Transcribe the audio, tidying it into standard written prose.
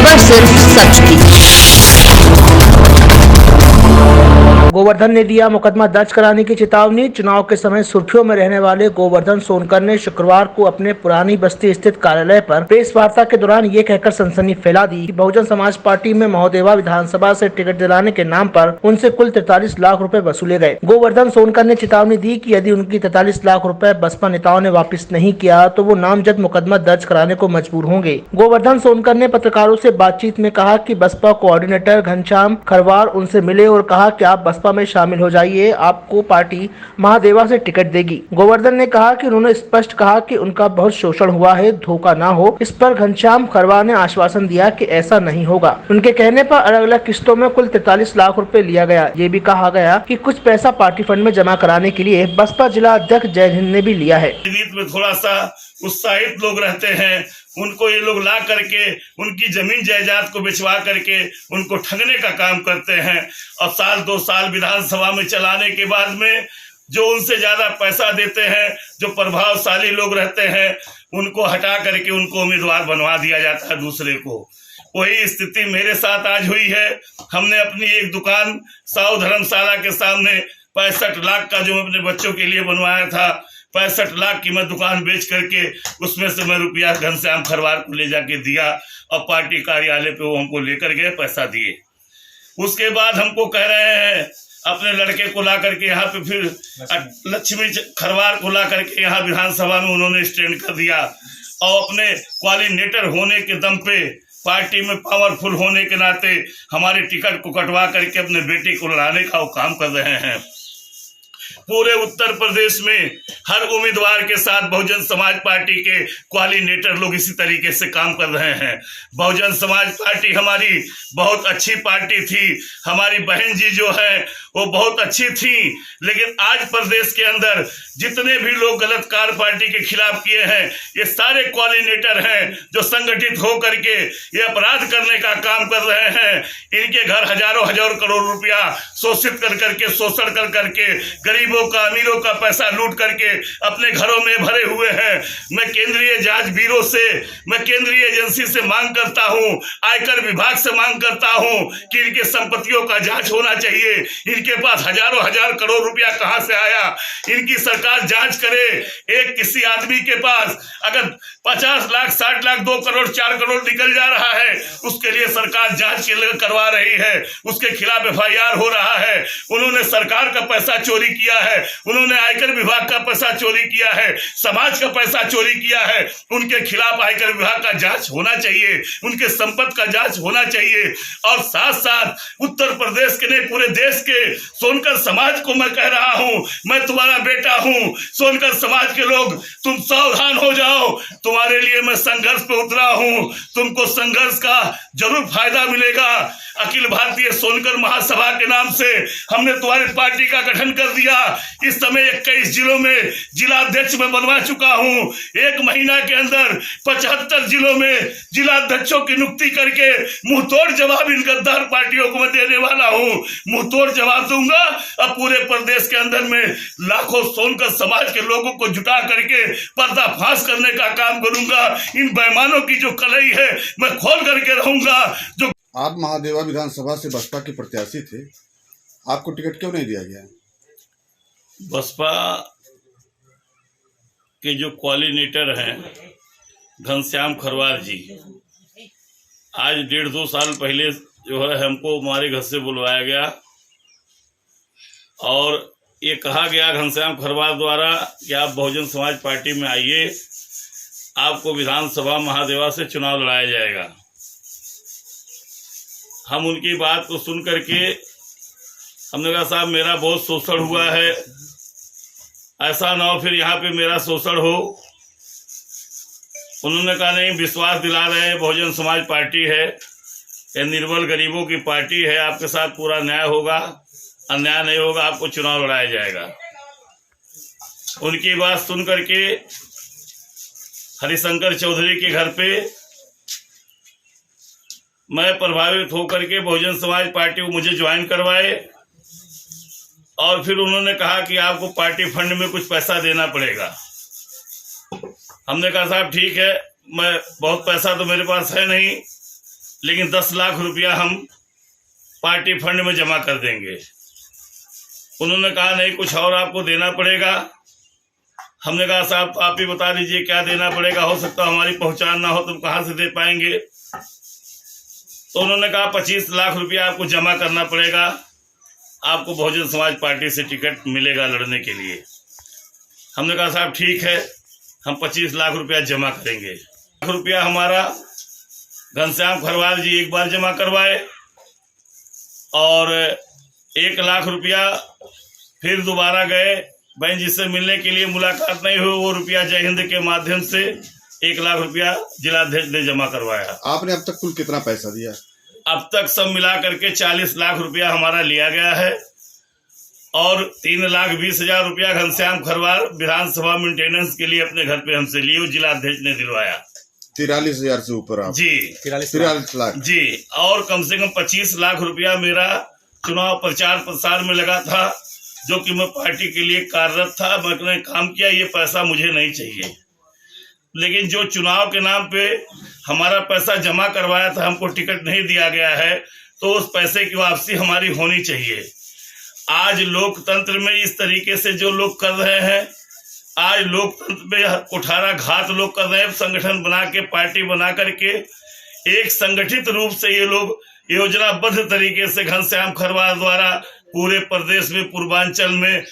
खबर सिर्फ सच की। गोवर्धन ने दिया मुकदमा दर्ज कराने की चेतावनी। चुनाव के समय सुर्खियों में रहने वाले गोवर्धन सोनकर ने शुक्रवार को अपने पुरानी बस्ती स्थित कार्यालय पर प्रेस वार्ता के दौरान ये कहकर सनसनी फैला दी कि बहुजन समाज पार्टी में महोदेवा विधानसभा से टिकट दिलाने के नाम पर उनसे कुल 43 लाख रुपए वसूले गए। गोवर्धन सोनकर ने चेतावनी दी कि यदि उनकी 43 लाख रुपए बसपा नेताओं ने वापस नहीं किया तो वो नामजद मुकदमा दर्ज कराने को मजबूर होंगे। गोवर्धन सोनकर ने पत्रकारों से बातचीत में कहा कि बसपा कोऑर्डिनेटर घनश्याम खरवार उनसे मिले और कहा कि आप बसपा में शामिल हो जाइए, आपको पार्टी महादेवा से टिकट देगी। गोवर्धन ने कहा कि उन्होंने स्पष्ट कहा कि उनका बहुत शोषण हुआ है, धोखा ना हो। इस पर घनश्याम खरवार ने आश्वासन दिया कि ऐसा नहीं होगा। उनके कहने पर अलग अलग किस्तों में कुल 43 लाख रुपए लिया गया। ये भी कहा गया कि कुछ पैसा पार्टी फंड में जमा कराने के लिए बसपा जिला अध्यक्ष जय हिंद ने भी लिया है। में थोड़ा सा उत्साहित लोग रहते हैं, उनको ये लोग ला करके उनकी जमीन जायदाद को बिचवा करके उनको ठगने का काम करते हैं और साल 2 साल विधानसभा में चलाने के बाद में जो उनसे ज्यादा पैसा देते हैं, जो प्रभावशाली लोग रहते हैं, उनको हटा करके उनको उम्मीदवार बनवा दिया जाता है दूसरे को। वही स्थिति मेरे साथ आज हुई है। हमने अपनी एक दुकान साउ धर्मशाला के सामने 65 लाख का जो अपने बच्चों के लिए बनवाया था, 65 लाख की मैं दुकान बेच करके उसमें से मैं रुपया घनश्याम खरवार को ले जाके दिया और पार्टी कार्यालय पे वो हमको लेकर गए, पैसा दिए। उसके बाद हमको कह रहे हैं अपने लड़के को ला करके यहाँ पे फिर लक्ष्मी खरवार को ला करके यहाँ विधानसभा में उन्होंने स्टैंड कर दिया और अपने कोऑर्डिनेटर होने के दम पे, पार्टी में पावरफुल होने के नाते हमारे टिकट को कटवा करके अपने बेटे को लड़ाने का वो काम कर रहे हैं। पूरे उत्तर प्रदेश में हर उम्मीदवार के साथ बहुजन समाज पार्टी के कोऑर्डिनेटर लोग इसी तरीके से काम कर रहे हैं। बहुजन समाज पार्टी हमारी बहुत अच्छी पार्टी थी, हमारी बहन जी जो है वो बहुत अच्छी थी, लेकिन आज प्रदेश के अंदर जितने भी लोग गलत कार्य पार्टी के खिलाफ किए हैं, ये सारे कोऑर्डिनेटर हैं जो संगठित हो करके ये अपराध करने का काम कर रहे हैं। इनके घर हजारों करोड़ रुपया शोषित कर करके, शोषण कर करके गरीबों का, अमीरों का पैसा लूट करके अपने घरों में भरे हुए हैं। मैं केंद्रीय जांच ब्यूरो से, मैं केंद्रीय एजेंसी से मांग करता हूं, आयकर विभाग से मांग करता हूं कि इनके संपत्तियों का जांच होना चाहिए। इनके पास हजार करोड़ रुपया कहां से आया, इनकी सरकार जांच करे। एक किसी आदमी के पास अगर 50 लाख, 60 लाख, 2 करोड़, 4 करोड़ निकल जा रहा है, उसके लिए सरकार जांच करवा रही है, उसके खिलाफ FIR हो रहा है। उन्होंने सरकार का पैसा चोरी किया है, उन्होंने आयकर विभाग का पैसा चोरी किया है, समाज का पैसा चोरी किया है। उनके खिलाफ आयकर विभाग का जांच होना चाहिए, उनके संपत्ति का जांच होना चाहिए। और साथ साथ उत्तर प्रदेश के नहीं, पूरे देश के सोनकर समाज को मैं कह रहा हूं, मैं तुम्हारा बेटा हूं। सोनकर समाज के लोग, तुम सावधान हो जाओ, तुम्हारे लिए मैं संघर्ष पे उतरा हूं। तुमको संघर्ष का जरूर फायदा मिलेगा। अखिल भारतीय सोनकर महासभा के नाम से हमने तुम्हारी पार्टी का गठन कर दिया। इस समय 21 जिलों में जिलाध्यक्ष में बनवा चुका हूं। 1 महीना के अंदर 75 जिलों में जिलाध्यक्षों की नियुक्ति करके मुंहतोड़ जवाब इन गद्दार पार्टियों को मैं देने वाला हूं। मुंहतोड़ जवाब दूंगा। अब पूरे प्रदेश के अंदर में लाखों सोनकर समाज के लोगों को जुटा करके पर्दाफाश करने का काम करूंगा। इन बेईमानों की जो कलई है मैं खोल करके रहूंगा। जो आप महादेवा विधानसभा से बसपा के प्रत्याशी थे, आपको टिकट क्यों नहीं दिया गया? बसपा के जो कोऑर्डिनेटर हैं घनश्याम खरवार जी, आज 1.5-2 साल पहले जो है हमको हमारे घर से बुलवाया गया और ये कहा गया घनश्याम खरवार द्वारा कि आप बहुजन समाज पार्टी में आइए, आपको विधानसभा महादेवा से चुनाव लड़ाया जाएगा। हम उनकी बात को सुन करके हमने कहा साहब मेरा बहुत शोषण हुआ है, ऐसा ना हो फिर यहाँ पे मेरा शोषण हो। उन्होंने कहा नहीं, विश्वास दिला रहे हैं, बहुजन समाज पार्टी है, ये निर्बल गरीबों की पार्टी है, आपके साथ पूरा न्याय होगा, अन्याय नहीं होगा, आपको चुनाव लड़ाया जाएगा। उनकी बात सुन करके हरिशंकर चौधरी के घर पे मैं प्रभावित होकर के बहुजन समाज पार्टी को मुझे ज्वाइन करवाए और फिर उन्होंने कहा कि आपको पार्टी फंड में कुछ पैसा देना पड़ेगा। हमने कहा साहब ठीक है, मैं बहुत पैसा तो मेरे पास है नहीं, लेकिन 10 लाख रुपया हम पार्टी फंड में जमा कर देंगे। उन्होंने कहा नहीं, कुछ और आपको देना पड़ेगा। हमने कहा साहब आप ही बता दीजिए क्या देना पड़ेगा, हो सकता है हमारी पहचान ना हो, तुम कहाँ से दे पाएंगे। तो उन्होंने कहा 25 लाख रुपया आपको जमा करना पड़ेगा, आपको बहुजन समाज पार्टी से टिकट मिलेगा लड़ने के लिए। हमने कहा साहब ठीक है, हम 25 लाख रुपया जमा करेंगे। लाख रुपया हमारा घनश्याम खरवार जी एक बार जमा करवाए और 1 लाख रुपया फिर दोबारा गए बहन जी से मिलने के लिए, मुलाकात नहीं हुई, वो रुपया जय हिंद के माध्यम से 1 लाख रुपया जिलाध्यक्ष ने जमा करवाया। आपने अब तक कुल कितना पैसा दिया? अब तक सब मिला करके 40 लाख रुपया हमारा लिया गया है और 3,20,000 रुपया घनश्याम खरवार विधानसभा मेंटेनेंस के लिए अपने घर पे हमसे लिए, जिलाध्यक्ष ने दिलवाया। 43,000 से ऊपर आप? जी 43 लाख जी। और कम से कम 25 लाख रुपया मेरा चुनाव प्रचार प्रसार में लगा था, जो कि मैं पार्टी के लिए कार्यरत था, मैंने काम किया, ये पैसा मुझे नहीं चाहिए। लेकिन जो चुनाव के नाम पे हमारा पैसा जमा करवाया था, हमको टिकट नहीं दिया गया है, तो उस पैसे की वापसी हमारी होनी चाहिए। आज लोकतंत्र में इस तरीके से जो लोग कर रहे हैं, आज लोकतंत्र में कुठाराघात लोग कर रहे हैं, संगठन बना के पार्टी बना करके एक संगठित रूप से ये लोग योजनाबद्ध तरीके से घनश्याम खरवार द्वारा पूरे प्रदेश में पूर्वांचल में